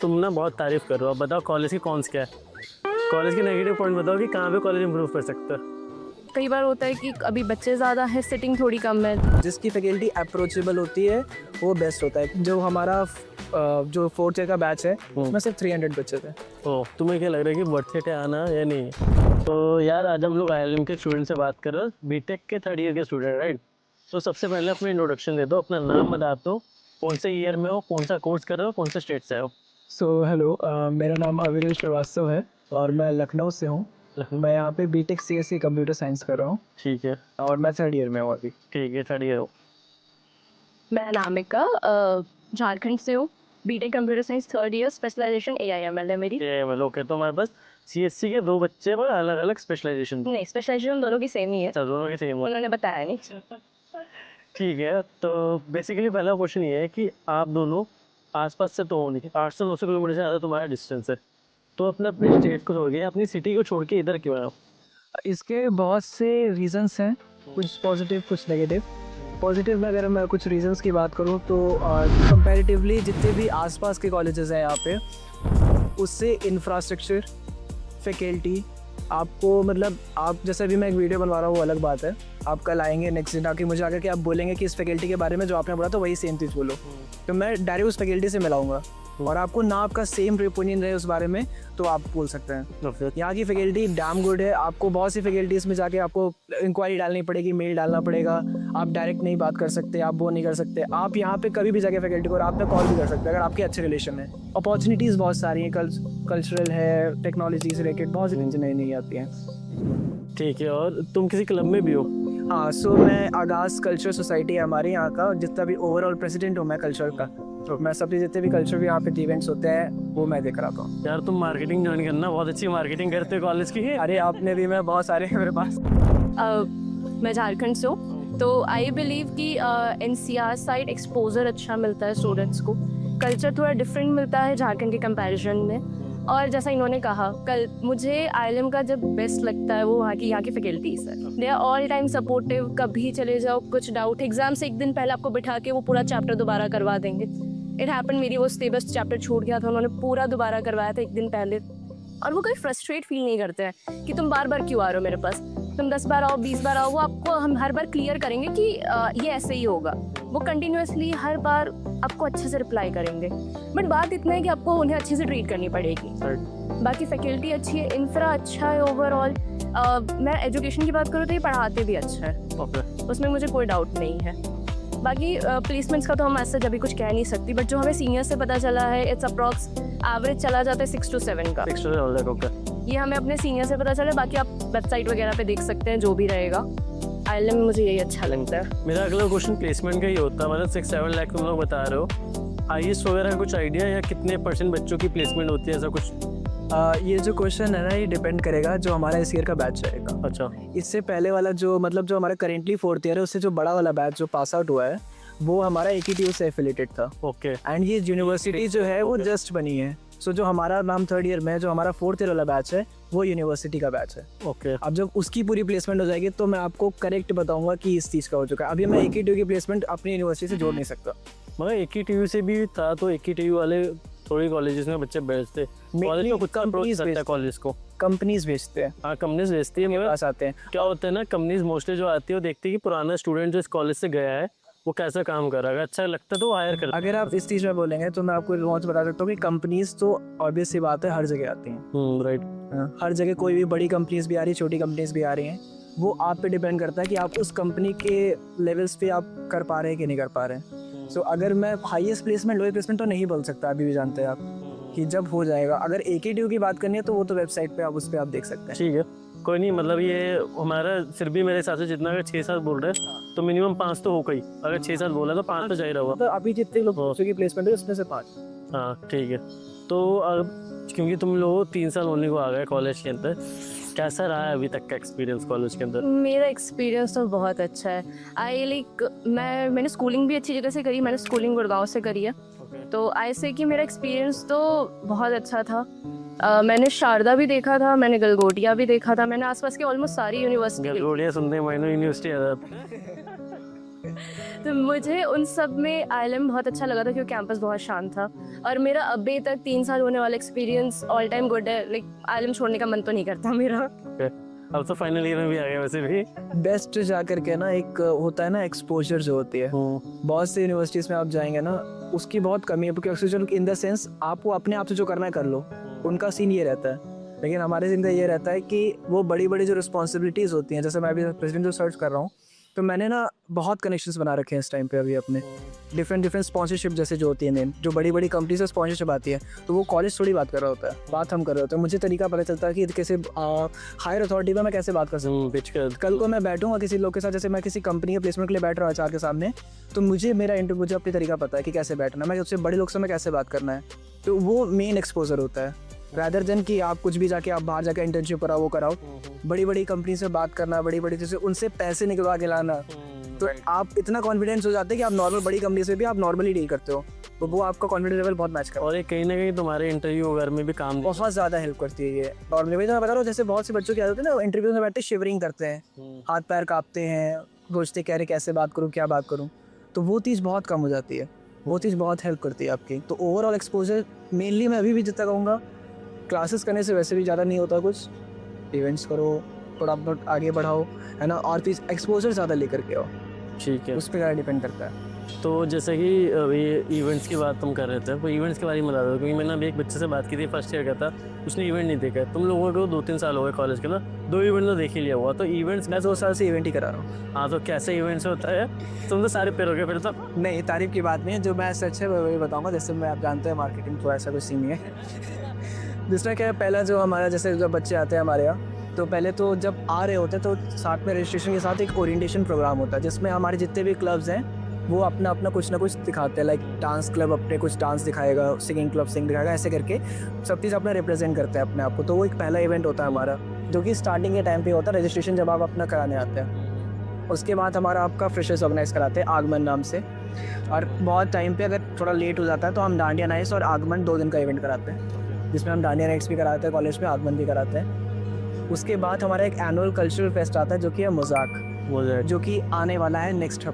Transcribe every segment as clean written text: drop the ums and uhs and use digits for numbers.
तुम ना बहुत तारीफ कर रहे हो। अब बताओ कॉलेज की कौन सी क्या है, कॉलेज के नेगेटिव पॉइंट बताओ कि कहाँ पे कॉलेज इंप्रूव कर सकता है। कई बार होता है कि अभी बच्चे ज़्यादा है, सिटिंग थोड़ी कम है। जिसकी फैकल्टी अप्रोचेबल होती है वो बेस्ट होता है। जो हमारा जो फोर्थ ईयर का बैच है उसमें सिर्फ 300 बच्चे थे। ओ, तुम्हें क्या लग रहा है कि वर्थ इट है आना या नहीं? तो यार आज हम लोग आईआईएम के स्टूडेंट से बात कर रहे हो, बीटेक के थर्ड ईयर के स्टूडेंट, राइट? तो सबसे पहले अपनी इंट्रोडक्शन दे दो, अपना नाम बता दो, कौन से ईयर में हो, कौन सा कोर्स कर रहे हो, कौन से स्टेट से हो। हेलो, मेरा नाम अविरल श्रीवास्तव है और मैं लखनऊ से हूँ। मैं यहाँ पे बीटेक सीएससी कंप्यूटर साइंस कर रहा हूँ ठीक है, और मैं थर्ड ईयर में हूँ अभी। ठीक है, थर्ड ईयर हो। मैं नामिका झारखंड से हूँ। BTech computer science third year, specialization AIML है मेरी। ये मतलब ओके, तो हमारे पास सीएससी के दो बच्चे पर अलग अलग स्पेशलाइजेशन, नहीं, स्पेशलाइजेशन दोनों की सेम ही है, दोनों के सेम हो। उन्होंने बताया नहीं। ठीक है, तो बेसिकली पहला क्वेश्चन ये है कि आप दोनों आसपास से तो हो नहीं, 800-900 किलोमीटर से ज़्यादा तुम्हारा डिस्टेंस है, तो अपने अपने स्टेट को छोड़ के, अपनी सिटी को छोड़ के इधर क्यों आए हो? इसके बहुत से रीजंस हैं, कुछ पॉजिटिव कुछ नेगेटिव। पॉजिटिव में अगर मैं कुछ रीजंस की बात करूँ तो कंपैरेटिवली जितने भी आसपास के कॉलेजेस हैं यहाँ पे, उससे इंफ्रास्ट्रक्चर, फैकल्टी आपको मतलब आप जैसे अभी मैं एक वीडियो बनवा रहा हूँ वो अलग बात है। आप कल आएंगे नेक्स्ट दिन आके मुझे आकर के आप बोलेंगे कि इस फैकल्टी के बारे में जो आपने बोला तो वही सेम चीज़ बोलो, तो मैं डायरेक्ट उस फैकल्टी से मिलाऊंगा और आपको ना आपका सेम ओपिनियन रहे उस बारे में तो आप बोल सकते हैं। यहाँ की फैकल्टी डैम गुड है। आपको बहुत सी फैकल्टीज़ में जाके आपको इंक्वायरी डालनी पड़ेगी, मेल डालना पड़ेगा, आप डायरेक्ट नहीं बात कर सकते, आप वो नहीं कर सकते। आप यहाँ पे कभी भी जाके फैकल्टी को आप पे कॉल भी कर सकते हैं अगर आपके अच्छे रिलेशन है। अपॉर्चुनिटीज़ बहुत सारी हैं, कल्चरल है, टेक्नोलॉजी से रिलेटेड बहुत सी चीज़ें नई आती हैं। ठीक है, और तुम किसी क्लब में भी हो? हाँ, सो मैं आगाज़ कल्चर सोसाइटी है हमारे यहाँ का, जितना भी ओवरऑल प्रेसिडेंट हूँ मैं कल्चर का। तो मैं सबसे जितने भी कल्चर भी यहाँ पे इवेंट्स होते हैं वो मैं देख रहा हूँ। यार तुम मार्केटिंग ज्वाइन करना, बहुत अच्छी मार्केटिंग करते हो कॉलेज की। अरे आपने भी, मैं बहुत सारे हैं मेरे पास। मैं झारखंड से हूँ, तो आई बिलीव कि एनसीआर साइड एक्सपोजर अच्छा मिलता है स्टूडेंट्स को। कल्चर थोड़ा डिफरेंट मिलता है झारखंड के कंपैरिजन में। और जैसा इन्होंने कहा, कल मुझे आईएलएम का जब बेस्ट लगता है वो यहाँ की फैकल्टीज है। They are all time supportive. कभी चले जाओ, कुछ डाउट, एग्जाम से एक दिन पहले आपको बिठा के वो पूरा चैप्टर दोबारा करवा देंगे। इट हैपन, मेरी वो सिलेबस चैप्टर छूट गया था, उन्होंने पूरा दोबारा करवाया था एक दिन पहले। और वो कोई फ्रस्ट्रेट फील नहीं करते हैं कि तुम बार बार क्यों आ रहे हो मेरे पास, तुम 10 बार आओ, 20 बार आओ। वो आपको हम हर बार क्लियर करेंगे कि ये ऐसे ही होगा। वो कंटिन्यूअसली हर बार आपको अच्छे से रिप्लाई करेंगे। बट बात इतना है कि आपको उन्हें अच्छे से ट्रीट करनी पड़ेगी। बाकी फैकल्टी अच्छी है, इंफ्रा अच्छा है ओवरऑल। मैं एजुकेशन की बात करूँ तो ये पढ़ाते भी अच्छा है, उसमें मुझे कोई डाउट नहीं है। बाकी प्लेसमेंट्स का तो हम ऐसा अभी कुछ कह नहीं सकती, बट जो हमें सीनियर से पता चला है इट्स अप्रॉक्स एवरेज चला जाता है 6 to 7 का। ये हमें अपने सीनियर से पता चला। बाकी आप वेबसाइट वगैरह पे देख सकते हैं जो भी रहेगा। आईएलएम में मुझे यही अच्छा लगता है। मेरा अगला क्वेश्चन प्लेसमेंट का ही होता है। मतलब 6-7 लाख तुम लोग बता रहे हो, हाईएस्ट वगैरह का कुछ आइडिया, या कितने % बच्चों की प्लेसमेंट होती है, ऐसा कुछ? ये जो क्वेश्चन है ना, ये डिपेंड करेगा जो हमारा इस ईयर का बैच रहेगा। अच्छा, इससे पहले वाला जो मतलब जो हमारा करेंटली फोर्थ ईयर है, उससे जो बड़ा वाला बैच जो पास आउट हुआ है वो हमारा AKTU से एफिलेटेड था। ओके। एंड ये यूनिवर्सिटी जो है वो जस्ट बनी है। सो जो हमारा नाम थर्ड ईयर में है, जो हमारा फोर्थ ईयर वाला बैच है वो यूनिवर्सिटी का बैच है। ओके, अब जब उसकी पूरी प्लेसमेंट हो जाएगी तो मैं आपको करेक्ट बताऊंगा कि इस चीज़ का हो चुका है। अभी मैं AKTU की प्लेसमेंट अपनी यूनिवर्सिटी से जोड़ नहीं सकता। मगर AKTU से भी था, तो AKTU वाले थोड़ी कॉलेजेस में बच्चे बैठते, कॉलेज में खुद का अप्रोच करता है कॉलेज को, कंपनीज भेजते हैं, हाँ कंपनीज भेजती है। मगर पास आते हैं। क्या होता है ना, कंपनीज मोस्टली जो आती है वो देखती है कि पुराना स्टूडेंट जो इस कॉलेज से गया है वो कैसा काम कर रहा है, अगर अच्छा लगता है तो वो हायर कर। अगर आप इस चीज़ में बोलेंगे तो मैं आपको बहुत बता सकता हूँ कि कंपनीज तो ऑब्वियस सी बात है हर जगह आती हैं। राइट। हर जगह कोई भी बड़ी कंपनीज भी आ रही है, छोटी कंपनीज भी आ रही हैं। वो आप पे डिपेंड करता है कि आप उस कंपनी के लेवल्स पे आप कर पा रहे हैं कि नहीं कर पा रहे हैं। सो अगर मैं हाईएस्ट प्लेसमेंट लोएस्ट प्लेसमेंट तो नहीं बोल सकता, अभी भी जानते हैं आप कि जब हो जाएगा। अगर AKTU की बात करनी है तो वो तो वेबसाइट पे आप उस पर आप देख सकते हैं। ठीक है, कोई नहीं। मतलब ये हमारा सिर्फ भी मेरे हिसाब से जितना, अगर 6-7 बोल रहे हैं तो मिनिमम 5 तो हो गई। अगर 6-7 बोला तो 5 तो चाहिए रहा। तो अभी जितने लोग की प्लेसमेंट है उसमें से 5। हाँ ठीक है। तो अब क्योंकि तुम लोग 3 साल होने को आ गए कॉलेज के अंदर, कैसा रहा है अभी तक का एक्सपीरियंस कॉलेज के अंदर? मेरा एक्सपीरियंस तो बहुत अच्छा है। मैंने स्कूलिंग भी अच्छी जगह से करी। मैंने स्कूलिंग गुड़गांव से करी है। तो आई से कि मेरा एक्सपीरियंस तो बहुत अच्छा था। मैंने शारदा भी देखा था, मैंने गलगोटिया भी देखा था, मैंने आसपास के ऑलमोस्ट सारी यूनिवर्सिटी। गलगोटिया सुनते हैं, माइनर यूनिवर्सिटी तो मुझे उन सब में आईएलएम बहुत अच्छा लगा था क्योंकि कैंपस बहुत शांत था और मेरा अभी तक 3 साल होने वाला एक्सपीरियंस ऑल टाइम गुड है। लाइक आईएलएम छोड़ने का मन तो नहीं करता मेरा। अब तो फाइनल ईयर में भी आ गया वैसे भी। बेस्ट जा करके ना एक होता है ना एक्सपोजर जो होती है, बहुत सी यूनिवर्सिटीज़ में आप जाएंगे ना उसकी बहुत कमी है, क्योंकि एक्सपोजर इन द सेंस आपको अपने आप से जो करना है कर लो, उनका सीन ये रहता है। लेकिन हमारे सीन का ये रहता है कि वो बड़ी बड़ी जो रिस्पॉन्सिबिलिटीज़ होती हैं, जैसे मैं अभी प्रेसिडेंट जो सर्च कर रहा हूँ, तो मैंने ना बहुत कनेक्शंस बना रखे हैं इस टाइम पे अभी अपने डिफरेंट स्पॉन्सरशिप जैसे जो होती है मेन, जो बड़ी बड़ी कंपनी से स्पॉन्सरशिप आती है, तो वो कॉलेज थोड़ी बात कर रहा होता है, बात हम कर रहे होते हैं। मुझे तरीका पता चलता है कि कैसे हायर अथॉरिटी में मैं कैसे बात कर सकूँ। पिच कर कल को मैं बैठूंगा किसी लोग के साथ, जैसे मैं किसी कंपनी के प्लेसमेंट के लिए बैठ रहा हूँ आचार के सामने, तो मुझे मेरा इंटरव्यू मुझे अपनी तरीका पता है कि कैसे बैठना है, मैं उससे बड़े लोग से मैं कैसे बात करना है, तो वो मेन एक्सपोजर होता है। रैदर देन कि आप कुछ भी जाके आप बाहर जाके इंटर्नशिप कराओ वो कराओ, बड़ी बड़ी कंपनी से बात करना, बड़ी बड़ी चीज़ें उनसे पैसे निकलवा के लाना, तो आप इतना कॉन्फिडेंस हो जाते हैं कि आप नॉर्मल बड़ी कंपनी से भी आप नॉर्मली डील करते हो, तो वो आपका कॉन्फिडेंस लेवल बहुत मैच करता है। और ये कहीं ना कहीं तुम्हारे इंटरव्यू वगैरह में भी काम बहुत ज़्यादा हेल्प करती है ये नॉर्मली। वही तो मैं बता रहा हूँ, जैसे बहुत से बच्चों की आदत है ना, इंटरव्यू में बैठते शिवरिंग करते हैं, हाथ पैर काँपते हैं, सोचते कह रहे कैसे बात करूँ क्या बात करूँ, तो वो चीज़ बहुत कम हो जाती है, वो चीज़ बहुत हेल्प करती है आपकी। तो ओवरऑल एक्सपोजर मेनली मैं अभी भी जितना कहूँगा, क्लासेस करने से वैसे भी ज़्यादा नहीं होता कुछ, इवेंट्स करो, थोड़ा बहुत आगे बढ़ाओ, है ना, और चीज़ एक्सपोजर ज़्यादा लेकर के आओ, ठीक है। उस पर ज़्यादा डिपेंड करता है। तो जैसे कि अभी इवेंट्स की बात तुम कर रहे थे, तो इवेंट्स के बारे में बता दो, क्योंकि मैंने अभी एक बच्चे से बात की थी, फर्स्ट ईयर का था, उसने इवेंट नहीं देखा है। तुम लोगों को 2-3 साल हो गए कॉलेज के ना, 2 इवेंट तो देख ही लिया हुआ, तो इवेंट्स मैं 2 साल से इवेंट ही करा रहा हूँ। हाँ, तो कैसे इवेंट्स होता है? तुम तो सारे पेरोगे फिर तो। नहीं, तारीफ की बात नहीं है, जो मैं सच है वही बताऊँगा। जैसे मैं आप जानते हैं मार्केटिंग तो ऐसा कुछ सीन नहीं है। दूसरा क्या है, पहला जो हमारा जैसे जब बच्चे आते हैं हमारे यहाँ, तो पहले तो जब आ रहे होते हैं तो साथ में रजिस्ट्रेशन के साथ एक ओरिएंटेशन प्रोग्राम होता है, जिसमें हमारे जितने भी क्लब्स हैं वो अपना अपना कुछ ना कुछ दिखाते हैं। लाइक डांस क्लब अपने कुछ डांस दिखाएगा, सिंगिंग क्लब सिंग दिखाएगा, ऐसे करके सब चीज़ अपना रिप्रेजेंट करते हैं अपने आप को। तो वो एक पहला इवेंट होता है हमारा, जो कि स्टार्टिंग के टाइम पे होता है, रजिस्ट्रेशन जब आप अपना कराने आते हैं। उसके बाद हमारा आपका फ्रेशर्स ऑर्गेनाइज कराते हैं आगमन नाम से, और बहुत टाइम पे अगर थोड़ा लेट हो जाता है तो हम डांडिया नाइट्स और आगमन 2 दिन का इवेंट कराते हैं, जिसमें हम डांडिया नाइट्स भी कराते हैं कॉलेज में, आगमन भी कराते हैं। उसके बाद हमारा एक एनुअल कल्चरल फेस्ट आता है जो कि है मजाक, जो कि आने वाला है नेक्स्ट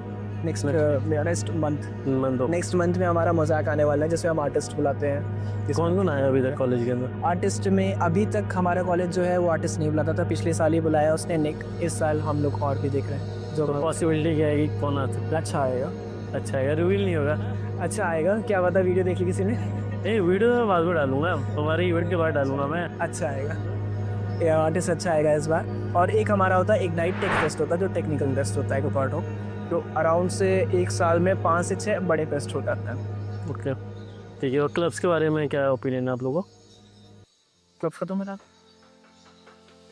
मंथ में हमारा मजाक आने वाला है, जिसमें हम आर्टिस्ट बुलाते हैं। कौन कौन आया अभी तक कॉलेज के अंदर? आर्टिस्ट में अभी तक हमारा कॉलेज जो है वो आर्टिस्ट नहीं बुलाता था, पिछले साल ही बुलाया उसने निक, इस साल हम लोग और भी देख रहे हैं। जो पॉसिबिलिटी क्या है कि कौन आ सकता है? अच्छा आएगा, अच्छा आएगा, रिवील नहीं होगा? अच्छा आएगा, क्या पता वीडियो देख ली किसी ने। नहीं, वीडियो मैं बाद में डालूंगा, तुम्हारे इवेंट के बाद डालूंगा मैं। अच्छा आएगा, ये आर्टिस्ट अच्छा आएगा इस बार। और एक हमारा होता है इग्नाइट टेक फेस्ट होता है, जो टेक्निकल फेस्ट होता है पार्ट ऑफ, तो अराउंड से 1 साल में 5 से 6 बड़े फेस्ट हो जाते हैं। ओके, ठीक है। और क्लब्स के बारे में क्या ओपिनियन है आप लोगों का? क्लब्स का तो मेरा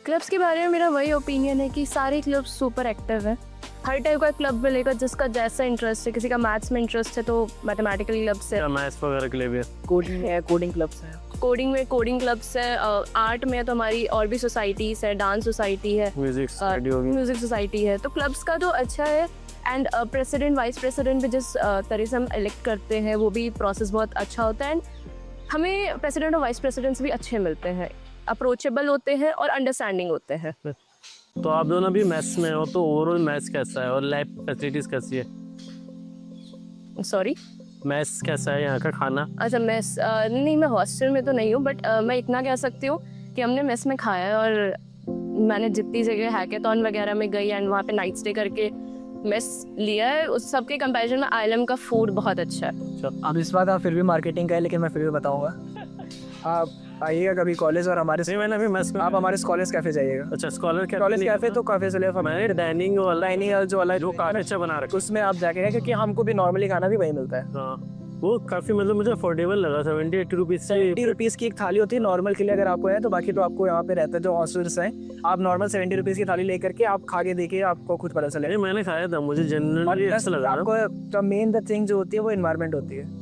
क्लब्स के बारे में मेरा वही ओपिनियन है कि सारे क्लब्स सुपर एक्टिव हैं। हर टाइप का क्लब मिलेगा, जिसका जैसा इंटरेस्ट है। किसी का मैथ्स में इंटरेस्ट है तो मैथमेटिकल क्लब्स है, क्या मैथ्स वगैरह के लिए भी है? कोडिंग है, कोडिंग क्लब्स हैं, कोडिंग में कोडिंग क्लब्स है, आर्ट में तो हमारी और भी सोसाइटीज़ है, डांस सोसाइटी है, म्यूजिक स्टडी होगी, म्यूजिक सोसाइटी है। तो क्लब्स का तो अच्छा है। एंड प्रेसिडेंट वाइस प्रेसिडेंट भी जिस तरह से हम इलेक्ट करते हैं वो भी प्रोसेस बहुत अच्छा होता है। एंड हमें प्रेसिडेंट और वाइस प्रेसिडेंट्स भी अच्छे मिलते हैं, अप्रोचेबल होते हैं और अंडरस्टैंडिंग होते हैं। तो आप दोनों भी मैथ्स में हो, तो ओवरऑल मैथ्स कैसा है और लैब फैसिलिटीज कैसी है? सॉरी, मैथ्स कैसा है यहाँ का खाना? अच्छा मेस नहीं, मैं हॉस्टल में तो नहीं हूँ, बट मैं इतना कह सकती हूँ कि हमने मेस में खाया है। और मैंने जितनी जगह हैकेथॉन वगैरह में गई एंड वहाँ पे नाइट स्टे करके मेस लिया है, उस सब के कंपैरिजन में आईएलएम का फूड बहुत अच्छा है। अब इस बात आप फिर भी मार्केटिंग का है, लेकिन मैं फिर भी बताऊंगा। आप आइएगा कभी कॉलेज, और हमारे नहीं, मैंने अभी मैथ्स में आप हमारे कॉलेज कैफे जाइएगा। अच्छा, स्कॉलर कॉलेज कैफे तो काफ़ी चले, मैंने डाइनिंग वाला जो वाला जो काफी अच्छा बना रखा उसमें आप जाके, क्योंकि हमको भी नॉर्मली खाना भी वही मिलता है। है। हाँ, वो काफ़ी मतलब मुझे अफोर्डेबल लगा। 70-80 रुपीज़ से 70 रुपीज़ की एक थाली होती है नॉर्मल के लिए अगर आपको है तो। बाकी तो आपको यहाँ पे रहता है जो हॉस्टल्स हैं, आप नॉर्मल 70 रुपीज़ की थाली लेकर के आप खा के देखिए, आपको खुद पता चलेगा। नहीं, मैंने खाया था, मुझे जनरली अच्छा लगा। आपको जो मेन द थिंग जो होती है वो इन्वायरमेंट होती है।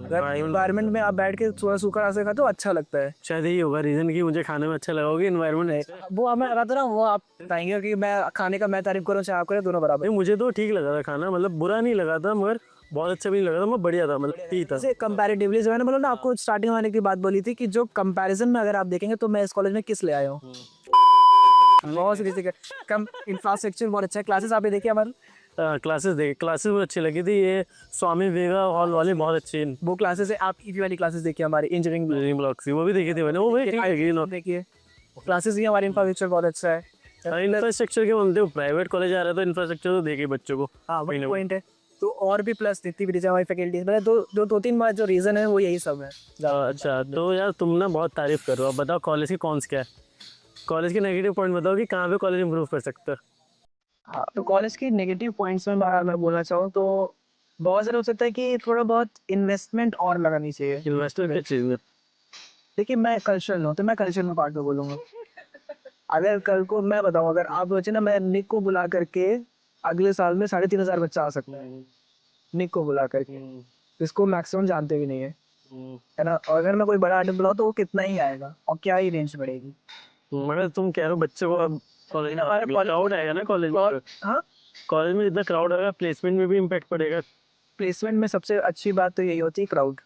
अगर इन्वायरमेंट में आप बैठ के थोड़ा सूखा से खाते हो अच्छा लगता है। शायद यही होगा रीज़न कि मुझे खाने में अच्छा लगा होगा, इन्वायरमेंट है। वो मैं बताता ना, वो आप बताएंगे कि मैं खाने का मैं तारीफ करूँ चाहे आप करें, दोनों बराबर। नहीं, मुझे तो ठीक लगा था खाना, मतलब बुरा नहीं लगा था, मगर बहुत अच्छा भी नहीं लगा था, मैं बढ़िया था, मतलब ठीक था। जैसे कंपैरेटिवली जो मैंने बोला ना आपको स्टार्टिंग में आने की बात बोली थी, कि जो कंपैरिजन में अगर आप देखेंगे तो मैं इस कॉलेज में किस ले आया हूँ। बहुत सी कम इंफ्रास्ट्रक्चर बहुत अच्छा है। क्लासेस आप देखिए हमारे क्लासेस देखी, क्लासेस बहुत अच्छी लगी थी। ये स्वामी विवेका हॉल वाली बहुत अच्छी वो क्लासेस है, आप ईवी वाली क्लासेस देखिए हमारी इंजीनियरिंग ब्लॉक थी, वो भी देखी थी मैंने। वो भी ठीक लगी। देखिए क्लासेस ही हमारी इंफ्रास्ट्रक्चर बहुत अच्छा है। इंफ्रास्ट्रक्चर के बोलते हो, प्राइवेट कॉलेज आ रहा है तो इंफ्रास्ट्रक्चर तो देखे बच्चों को। हाँ वही पॉइंट है। तो और भी प्लस जितनी भी हमारी फैकल्टीज मतलब दो तीन बार जो रीज़न है वो यही सब है। अच्छा, तो यार तुम ना बहुत तारीफ कर रहे हो। अब बताओ कॉलेज की कौन सा क्या है, कॉलेज के नेगेटिव पॉइंट बताओ कि कहाँ पे कॉलेज इंप्रूव कर सकता है। हाँ तो कॉलेज के नेगेटिव पॉइंट्स में मैं बोलना चाहूँ तो बहुत ज़्यादा हो सकता है कि थोड़ा बहुत इन्वेस्टमेंट और लगानी चाहिए। इन्वेस्टर किस चीज़ में? देखिए मैं कल्चरल हूँ तो मैं कल्चरल पार्ट में बोलूँगा। अगर कल को मैं बताऊँ, अगर आप सोचे ना, मैं निक को बुला करके अगले साल में 3,500 बच्चा आ सकता है, निक को बुला करके, इसको मैक्सिमम जानते भी नहीं है ना। और अगर मैं कोई बड़ा आइटम बुलाऊँ तो वो कितना ही आएगा और क्या ही रेंज बढ़ेगी। मगर तुम कह रहे हो बच्चे को अब कॉलेज क्राउड आएगा ना कॉलेज में। हाँ कॉलेज में इतना क्राउड आएगा, प्लेसमेंट में भी इम्पैक्ट पड़ेगा। प्लेसमेंट में सबसे अच्छी बात तो यही होती है क्राउड।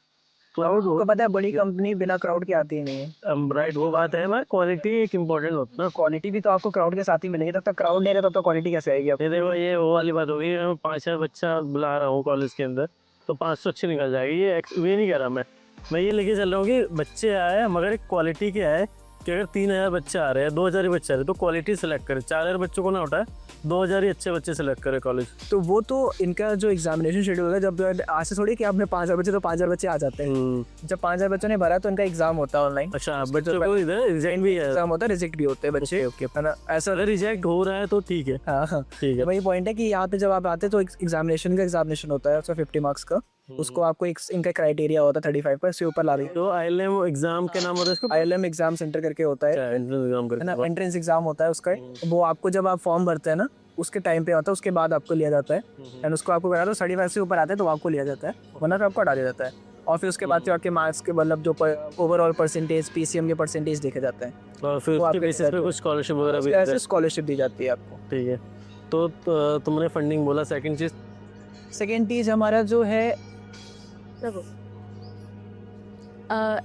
क्राउड को पता है, बड़ी कंपनी बिना क्राउड के आती ही नहीं है। राइट, वो बात है। मैं क्वालिटी एक इम्पोर्टेंट होता है ना। क्वालिटी भी तो आपको क्राउड के साथ ही मिलेगी, तब तक क्राउड नहीं रहता तब तो क्वालिटी कैसे आएगी आपको? ये देखो, ये वो वाली बात होगी। मैं 5,000 बच्चा बुला रहा हूँ कॉलेज के अंदर तो 500 अच्छी निकल जाएगी। ये नहीं कह रहा मैं ये लेके चल रहा हूँ कि बच्चे आए मगर एक क्वालिटी क्या है कि अगर 3,000 बच्चे आ रहे हैं, 2,000 ही बच्चे आ रहे हैं तो क्वालिटी सेलेक्ट करें। 4,000 बच्चों को ना उठाए, 2,000 ही अच्छे बच्चे सेलेक्ट करें कॉलेज। तो वो तो इनका जो एग्जामिनेशन शेड्यूल है, जब आज से थोड़ी कि आपने 5,000 बच्चे तो 5,000 बच्चे आ जाते हैं। जब 5,000 बच्चों ने भरा तो इनका एग्जाम होता है ऑनलाइन। अच्छा, बच्चों को इधर रिजेक्ट भी है, एग्जाम होता है, रिजेक्ट भी होते हैं बच्चे, है ना। ऐसा अगर रिजेक्ट हो रहा है तो ठीक है। हाँ हाँ ठीक है। वही पॉइंट है कि यहाँ पे जब आप आते हैं तो एग्जामिनेशन होता है उसका 50 मार्क्स का। उसको आपको इनका क्राइटेरिया होता है 35 पर, इससे ऊपर ला रही है। तो ILM एग्जाम के नाम होता है इसको? ILM एग्जाम सेंटर करके होता है, एग्जाम है ना। एंट्रेंस एग्जाम होता है उसका। वो आपको जब आप फॉर्म भरते हैं ना उसके टाइम पे आता है, उसके बाद आपको लिया जाता है। एंड उसको आपको करा तो 35 से ऊपर आते हैं तो आपको लिया जाता है, वरना तो आपको हटा दिया जाता है। और फिर उसके बाद जो आपके मार्क्स के मतलब जो ओवरऑल परसेंटेज, PCM के परसेंटेज देखे जाते हैं और फिर उसके बेसिस पे कुछ स्कॉलरशिप वगैरह भी ऐसे स्कॉलरशिप दी जाती है आपको। ठीक है। तो तुमने फंडिंग बोला, सेकंड चीज? सेकेंड चीज हमारा जो है,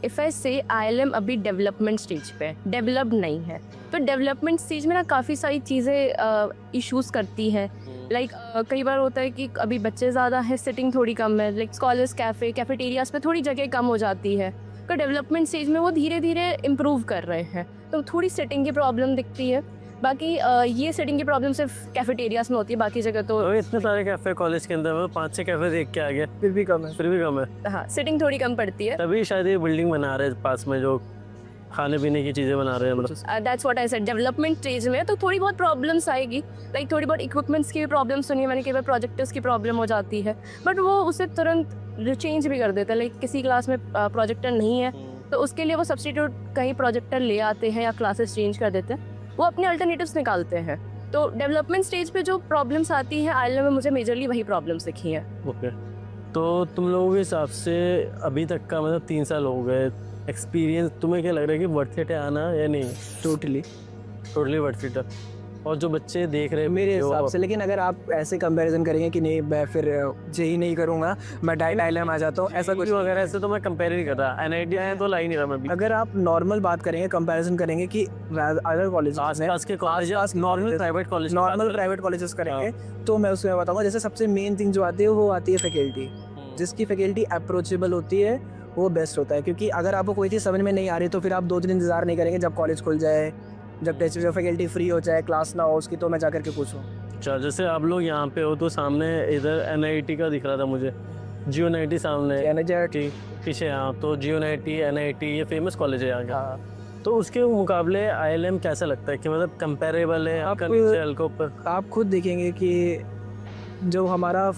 इफ़ आई से ILM अभी डेवलपमेंट स्टेज पे है, डेवलप्ड नहीं है। तो डेवलपमेंट स्टेज में ना काफ़ी सारी चीज़ें इश्यूज करती है। लाइक कई बार होता है कि अभी बच्चे ज़्यादा है, सिटिंग थोड़ी कम है। लाइक स्कॉलर्स कैफेटेरियाज पे थोड़ी जगह कम हो जाती है। तो डेवलपमेंट स्टेज में वो धीरे धीरे इम्प्रूव कर रहे हैं, तो थोड़ी सिटिंग की प्रॉब्लम दिखती है। बाकी ये सिटिंग की प्रॉब्लम सिर्फ कैफेटेरियाज में होती है, बाकी जगह तो इतने सारे कैफे कॉलेज के अंदर में 5-6 कैफे देख के आ गया, फिर भी कम है। हाँ सिटिंग थोड़ी कम पड़ती है। तभी शायद ये बिल्डिंग बना रहे हैं पास में जो खाने पीने की चीज़ें बना रहे हैं। मतलब that's what I said, development stage में है तो थोड़ी बहुत प्रॉब्लम्स आएगी। लाइक थोड़ी बहुत इक्विपमेंट्स की भी प्रॉब्लम्स सुनी है मैंने, कई बार प्रोजेक्टर्स की प्रॉब्लम हो जाती है, बट वो उसे तुरंत चेंज भी कर देता है। लाइक किसी क्लास में प्रोजेक्टर नहीं है तो उसके लिए वो सब्स्टिट्यूट कहीं प्रोजेक्टर ले आते हैं या क्लासेस चेंज कर देते हैं, वो अपने अल्टरनेटिव्स निकालते हैं। तो डेवलपमेंट स्टेज पे जो प्रॉब्लम्स आती हैं ILM में मुझे मेजरली वही प्रॉब्लम्स दिखी हैं। ओके। तो तुम लोगों के हिसाब से अभी तक का मतलब 3 साल हो गए एक्सपीरियंस, तुम्हें क्या लग रहा है कि वर्थ इट है आना या नहीं? टोटली वर्थ इट है। और जो बच्चे देख रहे हैं मेरे हिसाब से, लेकिन अगर आप ऐसे कंपैरिजन करेंगे कि नहीं मैं फिर जेई नहीं करूंगा, मैं डायरेक्ट ILM आ जाता हूँ, ऐसा कुछ वगैरह ऐसे तो मैं कंपेयर नहीं कर रहा। NIT आया तो ला ही नहीं रहा मैं भी। अगर आप नॉर्मल बात करेंगे, कंपैरिजन करेंगे कि अदर कॉलेज आस-पास के कॉलेज, नॉर्मल प्राइवेट कॉलेजेस करेंगे तो मैं उसमें बताऊंगा। जैसे सबसे मेन थिंग जो आती है वो आती है फैकल्टी। जिसकी फैकल्टी अप्रोचेबल होती है वो बेस्ट होता है, क्योंकि अगर आपको कोई चीज़ समझ में नहीं आ रही तो फिर आप 2 दिन इंतजार नहीं करेंगे जब कॉलेज खुल जाए, जब टेस्ट जब फैकल्टी फ्री हो जाए, क्लास ना हो उसकी, तो मैं जाकर के पूछूँ। अच्छा, जैसे आप लोग यहाँ पे हो तो सामने इधर NIT का दिख रहा था मुझे, JUNIT सामने NIT पीछे। हाँ, तो JUNIT NIT ये फेमस कॉलेज है यहाँ का। हाँ, तो उसके मुकाबले ILM कैसा लगता है कि मतलब कंपेरेबल है आपका लेवल के ऊपर? आप खुद देखेंगे कि जो हमारा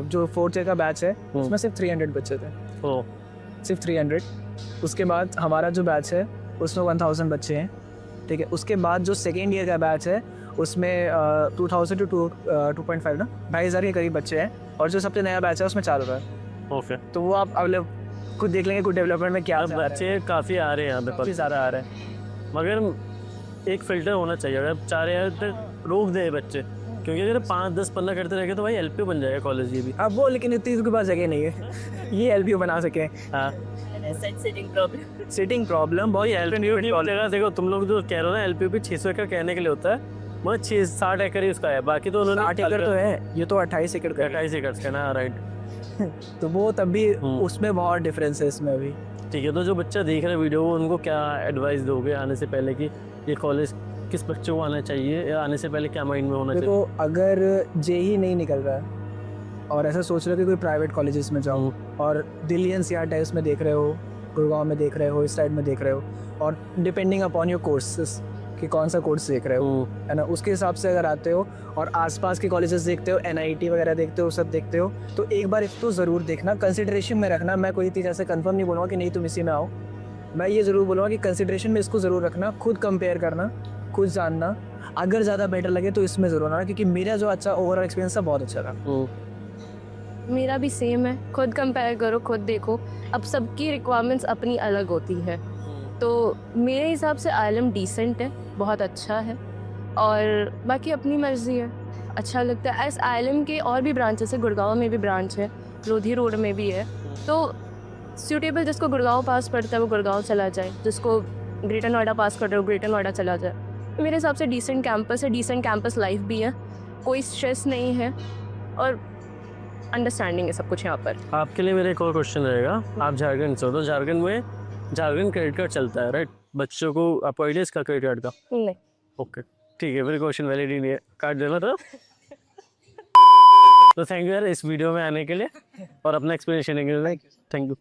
जो 4th ईयर का बैच है उसमें सिर्फ 300 बच्चे थे, ओ सिर्फ 300। उसके बाद हमारा जो बैच है उसमें 1000 बच्चे हैं, ठीक है। उसके बाद जो सेकेंड ईयर का बैच है उसमें 2000 to 2.5 ना 2,500 के करीब बच्चे हैं, और जो सबसे नया बैच है उसमें 4,000। ओके। तो वो आप अगले खुद देख लेंगे कुछ डेवलपमेंट में क्या बच्चे काफ़ी आ रहे हैं यहाँ पे, काफ़ी ज़्यादा आ रहे हैं। मगर एक फ़िल्टर होना चाहिए। अगर 4,000 तक रोक दे बच्चे, क्योंकि अगर 5, 10, 15 करते रहेंगे तो भाई LPU बन जाएगा कॉलेज ये भी। अब वो, लेकिन इतनी उसके पास जगह नहीं है ये LPU बना सके। हाँ, सिटिंग प्रॉब्लम बहुत LPU जगह देखो, तुम लोग जो कह रहे हो ना LPU भी 600 एकड़ कहने के लिए होता है, मतलब 60 एकड़ ही उसका है, बाकी तो उन्होंने 8 एकड़ तो है, ये तो 28 एकड़ का है। 28 एकड़ का ना, राइट। तो वो तब भी हम्म। उसमें बहुत डिफरेंस है इसमें भी। ठीक है, तो जो बच्चा देख रहा है वीडियो, उनको क्या एडवाइस दोगे आने से पहले कि ये कॉलेज किस बच्चे को आना चाहिए, या आने से पहले क्या माइंड में होना चाहिए? देखो, अगर जेई नहीं निकल रहा है और ऐसा सोच रहे हो कि कोई प्राइवेट कॉलेजेस में जाओ और दिल्ली एनसीआर टाइप्स में देख रहे हो, गुड़गांव में देख रहे हो, इस साइड में देख रहे हो, और डिपेंडिंग अपॉन योर कोर्सेस कि कौन सा कोर्स देख रहे हो, है ना, उसके हिसाब से अगर आते हो और आसपास के कॉलेजेस देखते हो, एनआईटी वगैरह देखते हो, सब देखते हो, तो एक बार इसको ज़रूर देखना, कंसिडरेशन में रखना। मैं कोई चीज़ ऐसे कंफर्म नहीं बोलूँगा कि नहीं तुम इसी में आओ, मैं ये ज़रूर बोलूँगा कि कंसिडरेशन में इसको ज़रूर रखना, खुद कंपेयर करना, खुद जानना, अगर ज़्यादा बेटर लगे तो इसमें ज़रूर आना, क्योंकि मेरा जो अच्छा ओवरऑल एक्सपीरियंस था बहुत अच्छा था। मेरा भी सेम है, खुद कंपेयर करो, खुद देखो। अब सबकी रिक्वायरमेंट्स अपनी अलग होती है, तो मेरे हिसाब से आईएलएम डिसेंट है, बहुत अच्छा है, और बाकी अपनी मर्ज़ी है, अच्छा लगता है। एस आईएलएम के और भी ब्रांचेस है, गुड़गांव में भी ब्रांच है, लोधी रोड में भी है, तो सूटेबल जिसको गुड़गांव पास पड़ता है वो गुड़गांव चला जाए, जिसको ग्रेटर नोएडा पास कर रहे हो ग्रेटर नोएडा चला जाए। मेरे हिसाब से डिसेंट कैंपस है, डिसेंट कैंपस लाइफ भी है, कोई स्ट्रेस नहीं है, और अंडरस्टैंडिंग है सब कुछ यहाँ पर। आपके लिए मेरा एक और क्वेश्चन रहेगा, आप झारखंड से हो, तो झारखंड में झारखंड क्रेडिट कार्ड चलता है, राइट? बच्चों को आपको आइडिया इसका क्रेडिट कार्ड का? नहीं, ओके, ठीक है, मेरे क्वेश्चन वैलिड ही नहीं है, कार्ड देना था। तो थैंक यू यार इस वीडियो में आने के लिए और अपना एक्सप्लेनेशन देने के लिए, थैंक यू।